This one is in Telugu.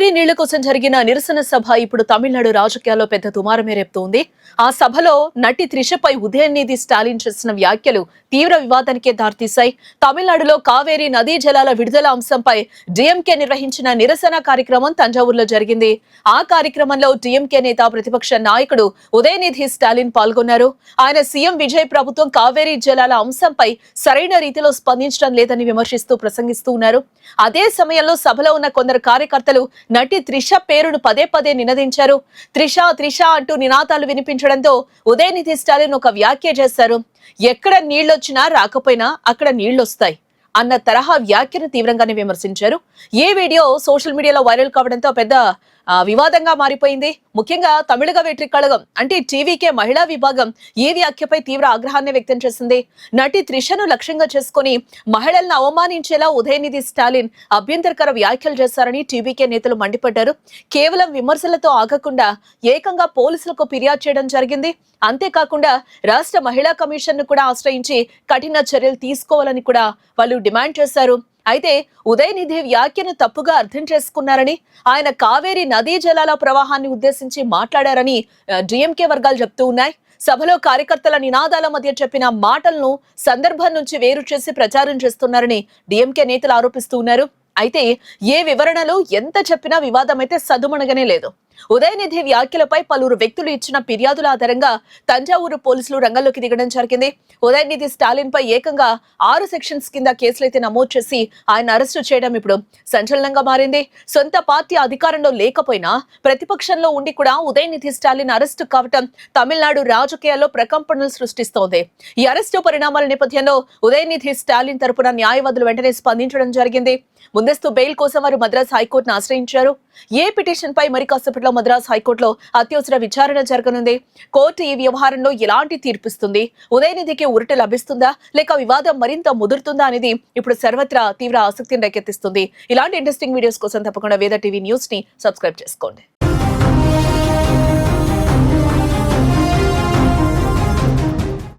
కావేరీ నీళ్ల కోసం జరిగిన నిరసన సభ ఇప్పుడు తమిళనాడు రాజకీయాల్లో పెద్ద దుమారమే రేపుతోంది. ఆ సభలో నటి త్రిషపై ఉదయనిధి స్టాలిన్ చేసిన వ్యాఖ్యలు తీవ్ర వివాదానికే దారితీశాయి. తమిళనాడులో కావేరీ నదీ జలాల విడుదల అంశంపై డిఎంకే నిర్వహించిన నిరసన కార్యక్రమం తంజావూరులో జరిగింది. ఆ కార్యక్రమంలో డిఎంకే నేత ప్రతిపక్ష నాయకుడు ఉదయనిధి స్టాలిన్ పాల్గొన్నారు. ఆయన సీఎం విజయ్ ప్రభుత్వం కావేరీ జలాల అంశంపై సరైన రీతిలో స్పందించడం లేదని విమర్శిస్తూ ప్రసంగిస్తూ ఉన్నారు. అదే సమయంలో సభలో ఉన్న కొందరు కార్యకర్తలు నటి త్రిష పేరును పదే పదే నినదించారు. త్రిష త్రిష అంటూ నినాదాలు వినిపించడంతో ఉదయనిధి స్టాలిన్ ఒక వ్యాఖ్య చేశారు. ఎక్కడ నీళ్లొచ్చినా రాకపోయినా అక్కడ నీళ్లొస్తాయి అన్న తరహా వ్యాఖ్యను తీవ్రంగానే విమర్శించారు. ఈ వీడియో సోషల్ మీడియాలో వైరల్ కావడంతో పెద్ద వివాదంగా మారిపోయింది. ముఖ్యంగా తమిళగ వెట్రి కళగం అంటే టీవీకే మహిళా విభాగం ఈ వ్యాఖ్యపై తీవ్ర ఆగ్రహాన్ని వ్యక్తం చేసింది. నటి త్రిషను లక్ష్యంగా చేసుకుని మహిళలను అవమానించేలా ఉదయనిధి స్టాలిన్ అభ్యంతరకర వ్యాఖ్యలు చేశారని టీవీకే నేతలు మండిపడ్డారు. కేవలం విమర్శలతో ఆగకుండా ఏకంగా పోలీసులకు ఫిర్యాదు చేయడం జరిగింది. అంతేకాకుండా రాష్ట్ర మహిళా కమిషన్ ను కూడా ఆశ్రయించి కఠిన చర్యలు తీసుకోవాలని కూడా వాళ్ళు డిమాండ్ చేశారు. అయితే ఉదయనిధి వ్యాఖ్యను తప్పుగా అర్థం చేసుకున్నారని, ఆయన కావేరీ నదీ జలాల ప్రవాహాన్ని ఉద్దేశించి మాట్లాడారని డిఎంకే వర్గాలు చెప్తూ ఉన్నాయి. సభలో కార్యకర్తల నినాదాల మధ్య చెప్పిన మాటలను సందర్భం నుంచి వేరు చేసి ప్రచారం చేస్తున్నారని డిఎంకే నేతలు ఆరోపిస్తూ ఉన్నారు. అయితే ఏ వివరణలు ఎంత చెప్పినా వివాదం అయితే సద్దుమణగనే లేదు. ఉదయనిధి వ్యాఖ్యలపై పలువురు వ్యక్తులు ఇచ్చిన ఫిర్యాదుల ఆధారంగా తంజావూరు పోలీసులు రంగంలోకి దిగడం జరిగింది. ఉదయనిధి స్టాలిన్ పై ఏకంగా 6 సెక్షన్స్ కింద కేసులైతే నమోదు చేసి ఆయన అరెస్టు చేయడం ఇప్పుడు సంచలనంగా మారింది. సొంత పార్టీ అధికారంలో లేకపోయినా ప్రతిపక్షంలో ఉండి కూడా ఉదయనిధి స్టాలిన్ అరెస్టు కావటం తమిళనాడు రాజకీయాల్లో ప్రకంపనలు సృష్టిస్తోంది. ఈ అరెస్టు పరిణామాల నేపథ్యంలో ఉదయనిధి స్టాలిన్ తరపున న్యాయవాదులు వెంటనే స్పందించడం జరిగింది. ముందస్తు బెయిల్ కోసం వారు మద్రాస్ హైకోర్టును ఆశ్రయించారు. ఏ పిటిషన్ పై మరి కాసేపట్లో మద్రాస్ హైకోర్టులో అత్యవసర విచారణ జరగనుంది. కోర్టు ఈ వ్యవహారంలో ఎలాంటి తీర్పిస్తుంది, ఉదయనిధికి ఉరట లభిస్తుందా లేక వివాదం మరింత ముదురుతుందా అనేది ఇప్పుడు సర్వత్రా తీవ్ర ఆసక్తిని రేకెత్తిస్తుంది. ఇలాంటి ఇంట్రెస్టింగ్ వీడియోస్ కోసం తప్పకుండా వేద టీవీ న్యూస్ ని సబ్స్క్రైబ్ చేసుకోండి.